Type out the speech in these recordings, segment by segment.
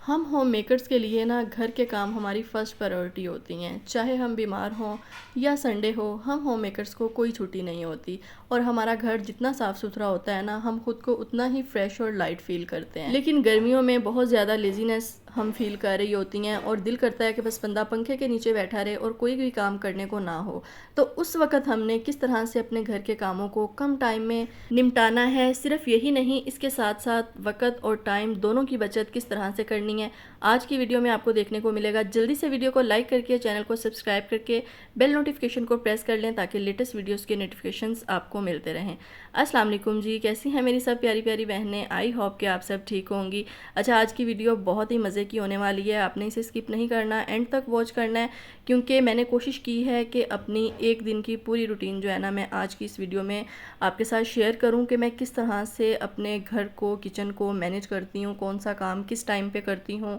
हम home makers के लिए ना घर के काम हमारी फ़र्स्ट प्रायोरिटी होती हैं। चाहे हम बीमार हों या संडे हो, हम होम मेकर्स को कोई छुट्टी नहीं होती। और हमारा घर जितना साफ़ सुथरा होता है ना, हम खुद को उतना ही फ्रेश और लाइट फील करते हैं। लेकिन गर्मियों में बहुत ज़्यादा लेज़ीनेस हम फील कर रही होती हैं और दिल करता है कि बस बंदा पंखे के नीचे बैठा रहे और कोई भी काम करने को ना हो। तो उस वक़्त हमने किस तरह से अपने घर के कामों को कम टाइम में निपटाना है, सिर्फ यही नहीं, इसके साथ साथ वक़्त और टाइम दोनों की बचत किस तरह से करनी है, आज की वीडियो में आपको देखने को मिलेगा। जल्दी से वीडियो को लाइक करके, चैनल को सब्सक्राइब करके बेल नोटिफिकेशन को प्रेस कर लें ताकि लेटेस्ट वीडियोस के नोटिफिकेशंस आपको मिलते रहें। अस्सलाम वालेकुम जी, कैसी हैं मेरी सब प्यारी प्यारी बहनें। आई होप कि आप सब ठीक होंगी। अच्छा, आज की वीडियो बहुत ही मज़े की होने वाली है, आपने इसे स्किप नहीं करना, एंड तक वॉच करना है, क्योंकि मैंने कोशिश की है कि अपनी एक दिन की पूरी रूटीन जो है ना, मैं आज की इस वीडियो में आपके साथ शेयर करूं कि मैं किस तरह से अपने घर को, किचन को मैनेज करती हूं, कौन सा काम किस टाइम पे करती हूं,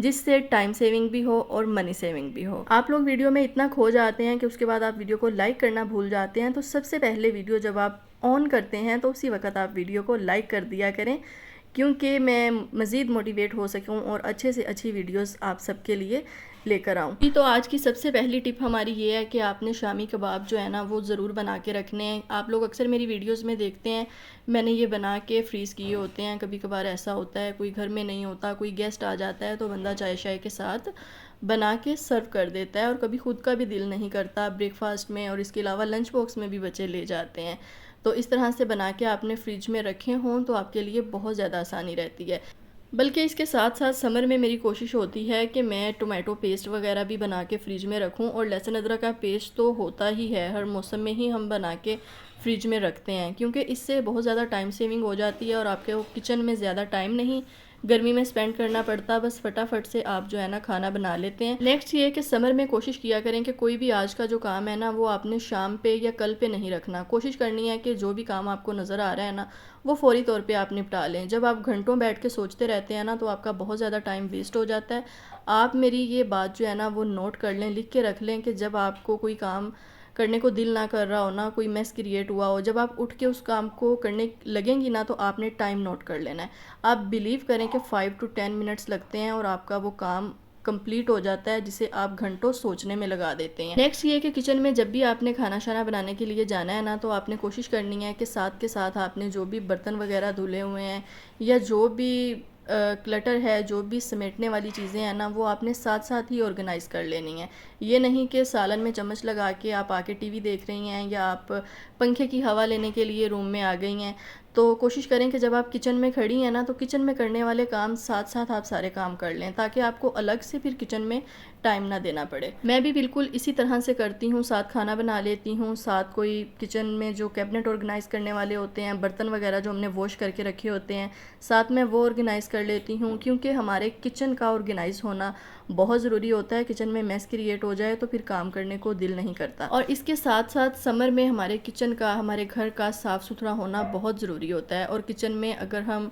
जिससे टाइम सेविंग भी हो और मनी सेविंग भी हो। आप लोग वीडियो में इतना खो जाते हैं कि उसके बाद आप वीडियो को लाइक करना भूल जाते हैं। तो सबसे पहले वीडियो जब आप ऑन करते हैं तो उसी वक्त आप वीडियो को लाइक कर दिया करें, क्योंकि मैं मज़ीद मोटिवेट हो सकूं और अच्छे से अच्छी वीडियोस आप सबके लिए लेकर आऊँ। तो आज की सबसे पहली टिप हमारी ये है कि आपने शामी कबाब जो है ना, वो ज़रूर बना के रखने हैं। आप लोग अक्सर मेरी वीडियोस में देखते हैं, मैंने ये बना के फ्रीज़ किए होते हैं। कभी कभार ऐसा होता है कोई घर में नहीं होता, कोई गेस्ट आ जाता है, तो बंदा चाय शाय के साथ बना के सर्व कर देता है, और कभी खुद का भी दिल नहीं करता ब्रेकफास्ट में, और इसके अलावा लंच बॉक्स में भी बच्चे ले जाते हैं। तो इस तरह से बना के आपने फ्रिज में रखे हों तो आपके लिए बहुत ज़्यादा आसानी रहती है। बल्कि इसके साथ साथ समर में मेरी कोशिश होती है कि मैं टोमेटो पेस्ट वगैरह भी बना के फ्रिज में रखूं, और लहसुन अदरक का पेस्ट तो होता ही है, हर मौसम में ही हम बना के फ्रिज में रखते हैं, क्योंकि इससे बहुत ज़्यादा टाइम सेविंग हो जाती है और आपके किचन में ज़्यादा टाइम नहीं गर्मी में स्पेंड करना पड़ता। बस फटाफट से आप जो है ना खाना बना लेते हैं। नेक्स्ट ये है कि समर में कोशिश किया करें कि कोई भी आज का जो काम है ना, वो आपने शाम पे या कल पे नहीं रखना। कोशिश करनी है कि जो भी काम आपको नज़र आ रहा है ना, वो फौरी तौर पे आप निपटा लें। जब आप घंटों बैठ के सोचते रहते हैं ना, तो आपका बहुत ज़्यादा टाइम वेस्ट हो जाता है। आप मेरी ये बात जो है ना, वो नोट कर लें, लिख के रख लें कि जब आपको कोई काम करने को दिल ना कर रहा हो ना, कोई मेस क्रिएट हुआ हो, जब आप उठ के उस काम को करने लगेंगी ना, तो आपने टाइम नोट कर लेना है। आप बिलीव करें कि 5 to 10 मिनट्स लगते हैं और आपका वो काम कंप्लीट हो जाता है, जिसे आप घंटों सोचने में लगा देते हैं। नेक्स्ट ये कि किचन में जब भी आपने खाना शाना बनाने के लिए जाना है ना, तो आपने कोशिश करनी है कि साथ के साथ आपने जो भी बर्तन वगैरह धुले हुए हैं या जो भी क्लटर है, जो भी समेटने वाली चीज़ें हैं ना, वो आपने साथ साथ ही ऑर्गेनाइज़ कर लेनी है। ये नहीं कि सालन में चम्मच लगा के आप आके टीवी देख रही हैं या आप पंखे की हवा लेने के लिए रूम में आ गई हैं। तो कोशिश करें कि जब आप किचन में खड़ी हैं ना, तो किचन में करने वाले काम साथ साथ आप सारे काम कर लें, ताकि आपको अलग से फिर किचन में टाइम ना देना पड़े। मैं भी बिल्कुल इसी तरह से करती हूँ, साथ खाना बना लेती हूँ, साथ कोई किचन में जो कैबिनेट ऑर्गेनाइज़ करने वाले होते हैं, बर्तन वगैरह जो हमने वॉश करके रखे होते हैं, साथ में वो ऑर्गेनाइज़ कर लेती हूँ, क्योंकि हमारे किचन का ऑर्गेनाइज़ होना बहुत ज़रूरी होता है। किचन में मैस क्रिएट हो जाए तो फिर काम करने को दिल नहीं करता। और इसके साथ साथ समर में हमारे किचन का, हमारे घर का साफ़ सुथरा होना बहुत ज़रूरी होता है। और किचन में अगर हम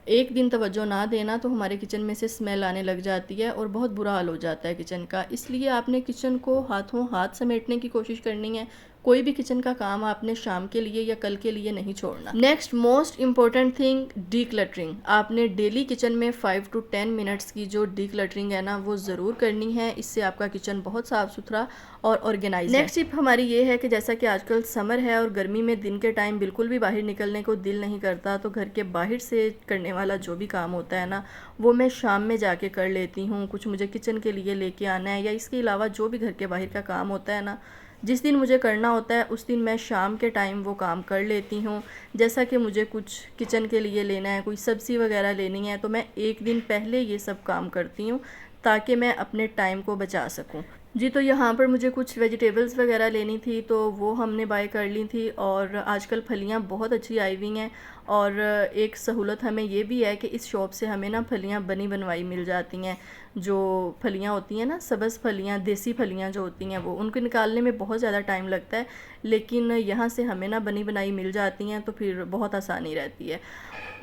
एक दिन तवज्जो ना देना, तो हमारे किचन में से स्मेल आने लग जाती है और बहुत बुरा हाल हो जाता है किचन का। इसलिए आपने किचन को हाथों हाथ समेटने की कोशिश करनी है। कोई भी किचन का काम आपने शाम के लिए या कल के लिए नहीं छोड़ना। Next most important thing, decluttering. आपने डेली किचन में 5 to 10 मिनट्स की जो डीक्लटरिंग है ना, वो ज़रूर करनी है। इससे आपका किचन बहुत साफ़ सुथरा और ऑर्गेनाइज है। नेक्स्ट टिप हमारी ये है कि जैसा कि आजकल समर है और गर्मी में दिन के टाइम बिल्कुल भी बाहर निकलने को दिल नहीं करता, तो घर के बाहर से करने वाला जो भी काम होता है ना, वो मैं शाम में जाके कर लेती हूँ। कुछ मुझे किचन के लिए लेके आना है या इसके अलावा जो भी घर के बाहर का काम होता है ना, जिस दिन मुझे करना होता है उस दिन मैं शाम के टाइम वो काम कर लेती हूँ। जैसा कि मुझे कुछ किचन के लिए लेना है, कोई सब्ज़ी वगैरह लेनी है, तो मैं एक दिन पहले ये सब काम करती हूँ ताकि मैं अपने टाइम को बचा सकूँ। जी, तो यहाँ पर मुझे कुछ वेजिटेबल्स वगैरह लेनी थी, तो वो हमने बाय कर ली थी। और आजकल फलियाँ बहुत अच्छी आई हुई हैं, और एक सहूलत हमें ये भी है कि इस शॉप से हमें ना फलियाँ बनी बनवाई मिल जाती हैं। जो फलियाँ होती हैं ना, सब्ज़ फलियाँ, देसी फलियाँ जो होती हैं, वो उनको निकालने में बहुत ज़्यादा टाइम लगता है, लेकिन यहाँ से हमें ना बनी बनाई मिल जाती हैं, तो फिर बहुत आसानी रहती है।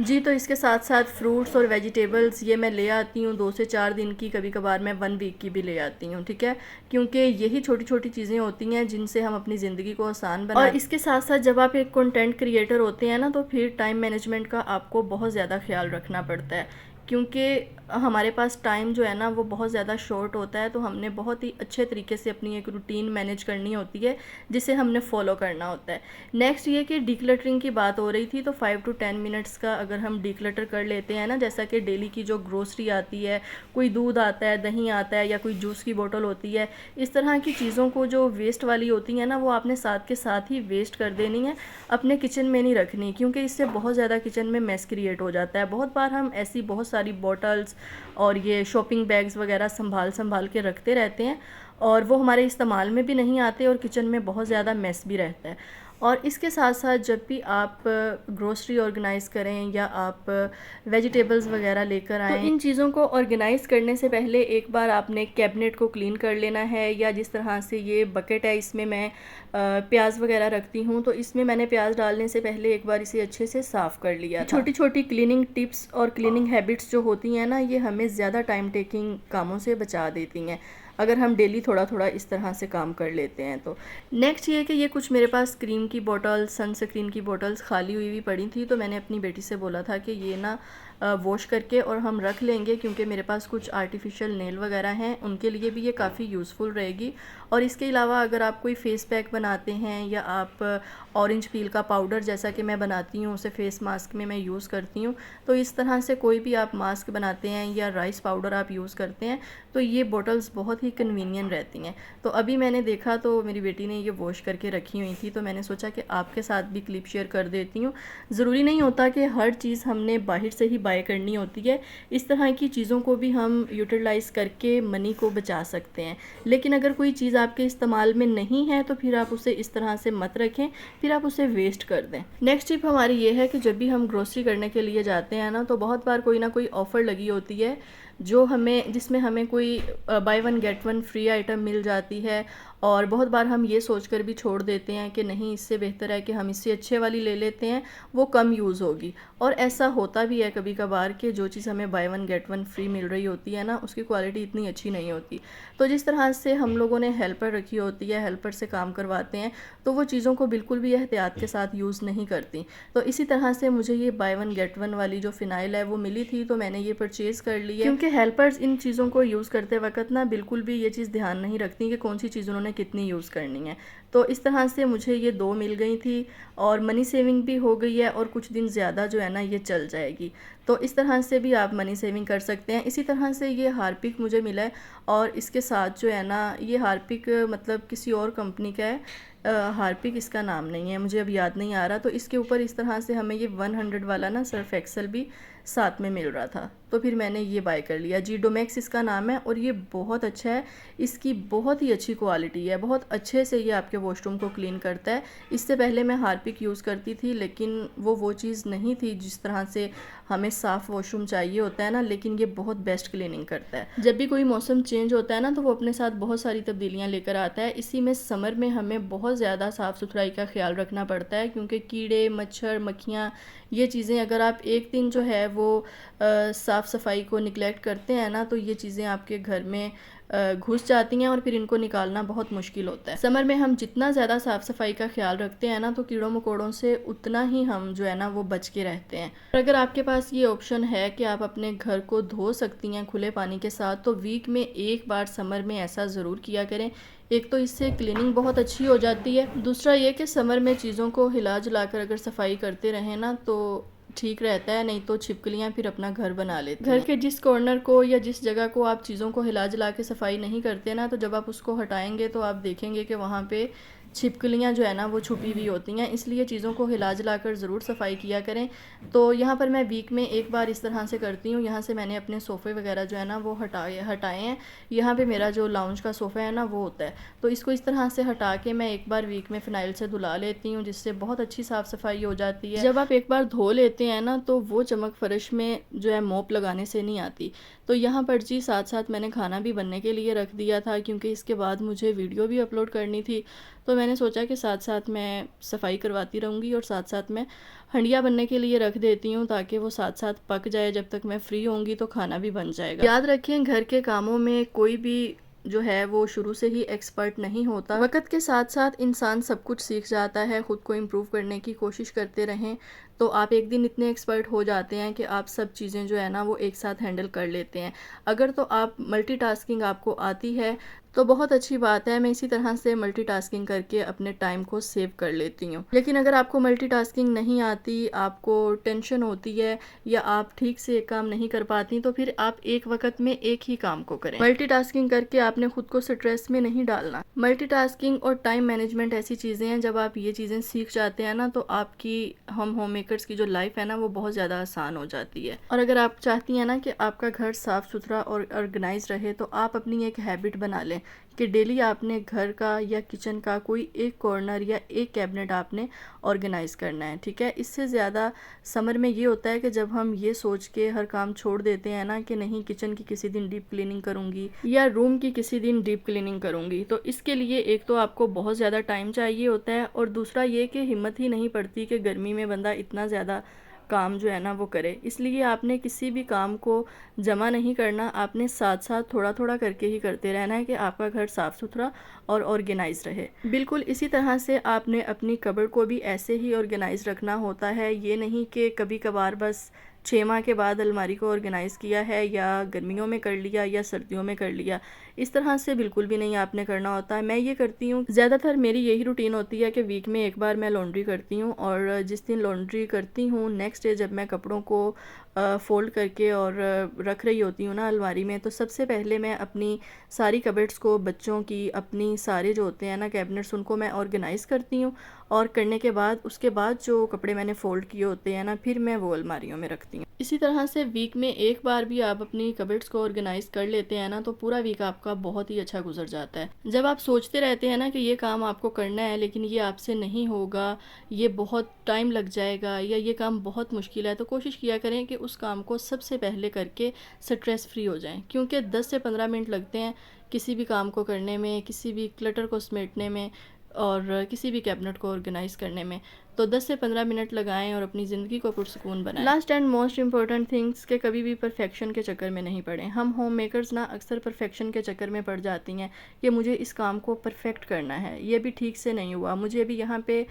जी, तो इसके साथ साथ फ्रूट्स और वेजिटेबल्स ये मैं ले आती हूँ 2 से 4 दिन की, कभी कभार मैं 1 वीक की भी ले आती हूँ, ठीक है, क्योंकि यही छोटी छोटी चीज़ें होती हैं जिनसे हम अपनी ज़िंदगी को आसान बना। और इसके साथ साथ जब आप एक कंटेंट क्रिएटर होते हैं ना, तो फिर टाइम मैनेजमेंट का आपको बहुत ज़्यादा ख्याल रखना पड़ता है, क्योंकि हमारे पास टाइम जो है ना वो बहुत ज़्यादा शॉर्ट होता है, तो हमने बहुत ही अच्छे तरीके से अपनी एक रूटीन मैनेज करनी होती है जिसे हमने फॉलो करना होता है। नेक्स्ट ये कि डिक्लटरिंग की बात हो रही थी, तो 5 टू 10 मिनट्स का अगर हम डिक्लटर कर लेते हैं ना, जैसा कि डेली की जो ग्रोसरी आती है, कोई दूध आता है, दही आता है, या कोई जूस की बोतल होती है, इस तरह की चीज़ों को जो वेस्ट वाली होती हैं ना, वो आपने साथ के साथ ही वेस्ट कर देनी है, अपने किचन में नहीं रखनी, क्योंकि इससे बहुत ज़्यादा किचन में मेस क्रिएट हो जाता है। बहुत बार हम ऐसी बहुत सारी बॉटल्स और ये शॉपिंग बैग्स वगैरह संभाल संभाल के रखते रहते हैं, और वो हमारे इस्तेमाल में भी नहीं आते, और किचन में बहुत ज़्यादा मेस भी रहता है। और इसके साथ साथ जब भी आप ग्रोसरी ऑर्गेनाइज़ करें या आप वेजिटेबल्स वगैरह लेकर आएँ, तो इन चीज़ों को ऑर्गेनाइज़ करने से पहले एक बार आपने कैबिनेट को क्लीन कर लेना है। या जिस तरह से ये बकेट है, इसमें मैं प्याज वगैरह रखती हूँ, तो इसमें मैंने प्याज डालने से पहले एक बार इसे अच्छे से साफ़ कर लिया था। छोटी छोटी क्लीनिंग टिप्स और क्लीनिंग हैबिट्स जो होती हैं ना, ये हमें ज़्यादा टाइम टेकिंग कामों से बचा देती हैं अगर हम डेली थोड़ा थोड़ा इस तरह से काम कर लेते हैं तो। नेक्स्ट ये कि ये कुछ मेरे पास क्रीम की बोतल्स, सनस्क्रीन की बोतल्स खाली हुई पड़ी थी, तो मैंने अपनी बेटी से बोला था कि ये ना वॉश करके और हम रख लेंगे, क्योंकि मेरे पास कुछ आर्टिफिशियल नेल वगैरह हैं, उनके लिए भी ये काफ़ी यूज़फुल रहेगी। और इसके अलावा अगर आप कोई फ़ेस पैक बनाते हैं या आप ऑरेंज पील का पाउडर, जैसा कि मैं बनाती हूँ, उसे फ़ेस मास्क में मैं यूज़ करती हूँ, तो इस तरह से कोई भी आप मास्क बनाते हैं या राइस पाउडर आप यूज़ करते हैं, तो ये बॉटल्स बहुत ही कन्वीनियंट रहती हैं। तो अभी मैंने देखा तो मेरी बेटी ने ये वॉश करके रखी हुई थी, तो मैंने सोचा कि आपके साथ भी क्लिप शेयर कर देती हूँ। ज़रूरी नहीं होता कि हर चीज़ हमने बाहर से ही बाय करनी होती है, इस तरह की चीज़ों को भी हम यूटिलाइज़ करके मनी को बचा सकते हैं। लेकिन अगर कोई चीज़ आपके इस्तेमाल में नहीं है, तो फिर आप उसे इस तरह से मत रखें, फिर आप उसे वेस्ट कर दें। नेक्स्ट टिप हमारी ये है कि जब भी हम ग्रोसरी करने के लिए जाते हैं ना, तो बहुत बार कोई ना कोई ऑफ़र लगी होती है जिसमें हमें कोई buy one get one free item मिल जाती है, और बहुत बार हम ये सोचकर भी छोड़ देते हैं कि नहीं, इससे बेहतर है कि हम इससे अच्छे वाली ले लेते हैं, वो कम यूज़ होगी। और ऐसा होता भी है कभी कभार कि जो चीज़ हमें buy one get one free मिल रही होती है ना, उसकी क्वालिटी इतनी अच्छी नहीं होती। तो जिस तरह से हम लोगों ने हेल्पर रखी होती है, हेल्पर से काम करवाते हैं, तो वो चीज़ों को बिल्कुल भी एहतियात के साथ यूज़ नहीं करती। तो इसी तरह से मुझे ये बाय वन गेट वन वाली जो फ़िनाइल है वो मिली थी, तो मैंने ये परचेज़ कर ली है, क्योंकि हेल्पर्स इन चीज़ों को यूज़ करते वक्त ना बिल्कुल भी ये चीज़ ध्यान नहीं रखती कि कौन सी चीज़ उन्होंने कितनी यूज़ करनी है। तो इस तरह से मुझे ये 2 मिल गई थी, और मनी सेविंग भी हो गई है, और कुछ दिन ज़्यादा जो है ना ये चल जाएगी। तो इस तरह से भी आप मनी सेविंग कर सकते हैं। इसी तरह से ये हार्पिक मुझे मिला है, और इसके साथ जो है ना, ये हार्पिक मतलब किसी और कंपनी का है, हार्पिक इसका नाम नहीं है, मुझे अब याद नहीं आ रहा। तो इसके ऊपर इस तरह से हमें ये 100 वाला ना सर्फ एक्सेल भी साथ में मिल रहा था, तो फिर मैंने ये बाय कर लिया। जीडोमैक्स इसका नाम है, और ये बहुत अच्छा है, इसकी बहुत ही अच्छी क्वालिटी है, बहुत अच्छे से ये आपके वॉशरूम को क्लीन करता है। इससे पहले मैं हार्पिक यूज़ करती थी, लेकिन वो चीज़ नहीं थी जिस तरह से हमें साफ़ वॉशरूम चाहिए होता है ना, लेकिन ये बहुत बेस्ट क्लीनिंग करता है। जब भी कोई मौसम चेंज होता है ना, तो वो अपने साथ बहुत सारी तब्दीलियाँ लेकर आता है। इसी में समर में हमें बहुत ज़्यादा साफ़ सुथराई का ख्याल रखना पड़ता है, क्योंकि कीड़े, मच्छर, मक्खियाँ, ये चीज़ें अगर आप एक दिन जो है वो साफ़ सफाई को निगलेक्ट करते हैं ना, तो ये चीज़ें आपके घर में घुस जाती हैं, और फिर इनको निकालना बहुत मुश्किल होता है। समर में हम जितना ज़्यादा साफ़ सफाई का ख्याल रखते हैं ना, तो कीड़ों मकोड़ों से उतना ही हम जो है ना वो बच के रहते हैं। और अगर आपके पास ये ऑप्शन है कि आप अपने घर को धो सकती हैं खुले पानी के साथ, तो वीक में एक बार समर में ऐसा ज़रूर किया करें। एक तो इससे क्लीनिंग बहुत अच्छी हो जाती है, दूसरा ये कि समर में चीज़ों को हिला जुला कर अगर सफाई करते रहें ना, तो ठीक रहता है, नहीं तो छिपकलियाँ फिर अपना घर बना लेती हैं। घर के जिस कॉर्नर को या जिस जगह को आप चीज़ों को हिला जुला के सफाई नहीं करते ना, तो जब आप उसको हटाएंगे तो आप देखेंगे कि वहाँ पे छिपकलियाँ जो है ना वो छुपी हुई होती हैं। इसलिए चीज़ों को हिला जुला कर ज़रूर सफाई किया करें। तो यहाँ पर मैं वीक में एक बार इस तरह से करती हूँ। यहाँ से मैंने अपने सोफ़े वगैरह जो है ना वो हटाए हैं। यहाँ पे मेरा जो लाउंज का सोफ़ा है ना वो होता है, तो इसको इस तरह से हटा के मैं एक बार वीक में फ़िनाइल से धुला लेती हूँ, जिससे बहुत अच्छी साफ़ सफाई हो जाती है। जब आप एक बार धो लेते हैं ना, तो वो चमक फ़र्श में जो है मोप लगाने से नहीं आती। तो यहाँ पर जी साथ साथ मैंने खाना भी बनने के लिए रख दिया था, क्योंकि इसके बाद मुझे वीडियो भी अपलोड करनी थी। तो मैंने सोचा कि साथ साथ मैं सफाई करवाती रहूँगी, और साथ साथ मैं हंडिया बनने के लिए रख देती हूँ, ताकि वो साथ साथ पक जाए। जब तक मैं फ्री होंगी तो खाना भी बन जाएगा। याद रखें, घर के कामों में कोई भी जो है वो शुरू से ही एक्सपर्ट नहीं होता। वक्त के साथ साथ इंसान सब कुछ सीख जाता है। ख़ुद को इम्प्रूव करने की कोशिश करते रहें तो आप एक दिन इतने एक्सपर्ट हो जाते हैं कि आप सब चीज़ें जो है ना वो एक साथ हैंडल कर लेते हैं। अगर तो आप मल्टीटास्किंग आपको आती है तो बहुत अच्छी बात है, मैं इसी तरह से मल्टीटास्किंग करके अपने टाइम को सेव कर लेती हूँ। लेकिन अगर आपको मल्टीटास्किंग नहीं आती, आपको टेंशन होती है या आप ठीक से एक काम नहीं कर पाती, तो फिर आप एक वक्त में एक ही काम को करें। मल्टीटास्किंग करके आपने खुद को स्ट्रेस में नहीं डालना। मल्टीटास्किंग और टाइम मैनेजमेंट ऐसी चीज़ें हैं, जब आप ये चीज़ें सीख जाते हैं ना तो आपकी हम होम मेकर्स की जो लाइफ है ना वो बहुत ज़्यादा आसान हो जाती है। और अगर आप चाहती हैं ना कि आपका घर साफ़ सुथरा और ऑर्गेनाइज रहे तो आप अपनी एक हैबिट बना लें कि डेली आपने घर का या किचन का कोई एक कॉर्नर या एक कैबिनेट आपने ऑर्गेनाइज़ करना है, ठीक है। इससे ज़्यादा समर में ये होता है कि जब हम ये सोच के हर काम छोड़ देते हैं ना कि नहीं किचन की किसी दिन डीप क्लीनिंग करूँगी या रूम की किसी दिन डीप क्लीनिंग करूँगी, तो इसके लिए एक तो आपको बहुत ज़्यादा टाइम चाहिए होता है और दूसरा ये कि हिम्मत ही नहीं पड़ती कि गर्मी में बंदा इतना ज़्यादा काम जो है ना वो करे। इसलिए आपने किसी भी काम को जमा नहीं करना, आपने साथ साथ थोड़ा थोड़ा करके ही करते रहना है कि आपका घर साफ़ सुथरा और ऑर्गेनाइज रहे। बिल्कुल इसी तरह से आपने अपनी कबर्ड को भी ऐसे ही ऑर्गेनाइज रखना होता है। ये नहीं कि कभी कभार बस 6 माह के बाद अलमारी को ऑर्गेनाइज़ किया है या गर्मियों में कर लिया या सर्दियों में कर लिया, इस तरह से बिल्कुल भी नहीं आपने करना होता है। मैं ये करती हूँ, ज़्यादातर मेरी यही रूटीन होती है कि वीक में एक बार मैं लॉन्ड्री करती हूँ और जिस दिन लॉन्ड्री करती हूँ नेक्स्ट डे जब मैं कपड़ों को फ़ोल्ड करके और रख रही होती हूँ ना अलमारी में, तो सबसे पहले मैं अपनी सारी कबर्ड्स को, बच्चों की, अपनी सारे जो होते हैं ना कैबिनेट्स, उनको मैं ऑर्गेनाइज़ करती हूँ और करने के बाद उसके बाद जो कपड़े मैंने फ़ोल्ड किए होते हैं ना फिर मैं वो अलमारियों में रखती हूँ। इसी तरह से वीक में एक बार भी आप अपनी कबर्ड्स को ऑर्गेनाइज़ कर लेते हैं ना तो पूरा वीक आपका बहुत ही अच्छा गुजर जाता है। जब आप सोचते रहते हैं ना कि ये काम आपको करना है लेकिन ये आपसे नहीं होगा, ये बहुत टाइम लग जाएगा या ये काम बहुत मुश्किल है, तो कोशिश किया करें कि उस काम को सबसे पहले करके स्ट्रेस फ्री हो जाएं, क्योंकि 10 से 15 मिनट लगते हैं किसी भी काम को करने में, किसी भी क्लटर को समेटने में और किसी भी कैबिनेट को ऑर्गेनाइज़ करने में। तो 10 से 15 मिनट लगाएं और अपनी ज़िंदगी को पुरसुकून बनाएं। Last and most important things के कभी भी परफेक्शन के चक्कर में नहीं पड़ें। हम होम मेकर्स ना अक्सर परफेक्शन के चक्कर में पड़ जाती हैं कि मुझे इस काम को परफेक्ट करना है, ये भी ठीक से नहीं हुआ, मुझे भी यहाँ पे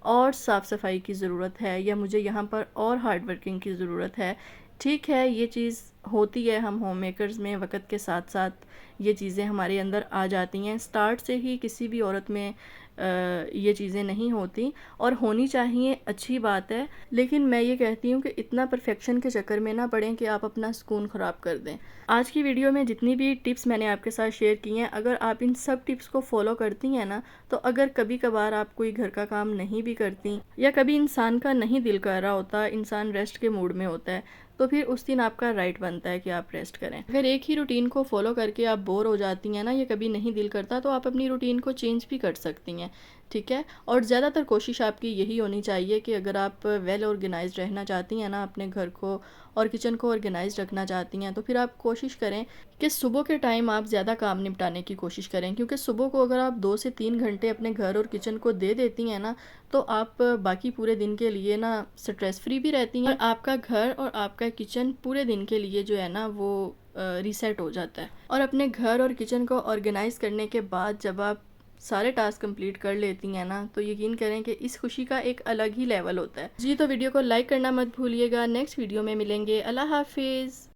और साफ़ सफाई की ज़रूरत है या मुझे यहाँ पर और हार्ड वर्किंग की ज़रूरत है। ठीक है, ये चीज़ होती है हम होम मेकर्स में, वक्त के साथ साथ ये चीज़ें हमारे अंदर आ जाती हैं। स्टार्ट से ही किसी भी औरत में ये चीज़ें नहीं होती और होनी चाहिए, अच्छी बात है, लेकिन मैं ये कहती हूँ कि इतना परफेक्शन के चक्कर में ना पड़ें कि आप अपना सुकून ख़राब कर दें। आज की वीडियो में जितनी भी टिप्स मैंने आपके साथ शेयर की हैं, अगर आप इन सब टिप्स को फॉलो करती हैं ना, तो अगर कभी कभार आप कोई घर का काम नहीं भी करती या कभी इंसान का नहीं दिल कर रहा होता, इंसान रेस्ट के मूड में होता है, तो फिर उस दिन आपका राइट बनता है कि आप रेस्ट करें। अगर एक ही रूटीन को फॉलो करके आप बोर हो जाती हैं ना, या कभी नहीं दिल करता, तो आप अपनी रूटीन को चेंज भी कर सकती हैं, ठीक है। और ज़्यादातर कोशिश आपकी यही होनी चाहिए कि अगर आप वेल ऑर्गेनाइज्ड रहना चाहती हैं ना, अपने घर को और किचन को ऑर्गेनाइज्ड रखना चाहती हैं, तो फिर आप कोशिश करें कि सुबह के टाइम आप ज़्यादा काम निपटाने की कोशिश करें, क्योंकि सुबह को अगर आप 2 से 3 घंटे अपने घर और किचन को दे देती हैं ना, तो आप बाकी पूरे दिन के लिए ना स्ट्रेस फ्री भी रहती हैं और आपका घर और आपका किचन पूरे दिन के लिए जो है ना वो रीसेट हो जाता है। और अपने घर और किचन को ऑर्गेनाइज़ करने के बाद जब आप सारे टास्क कंप्लीट कर लेती हैं ना, तो यकीन करें कि इस खुशी का एक अलग ही लेवल होता है जी। तो वीडियो को लाइक करना मत भूलिएगा। नेक्स्ट वीडियो में मिलेंगे। अल्लाह हाफिज़।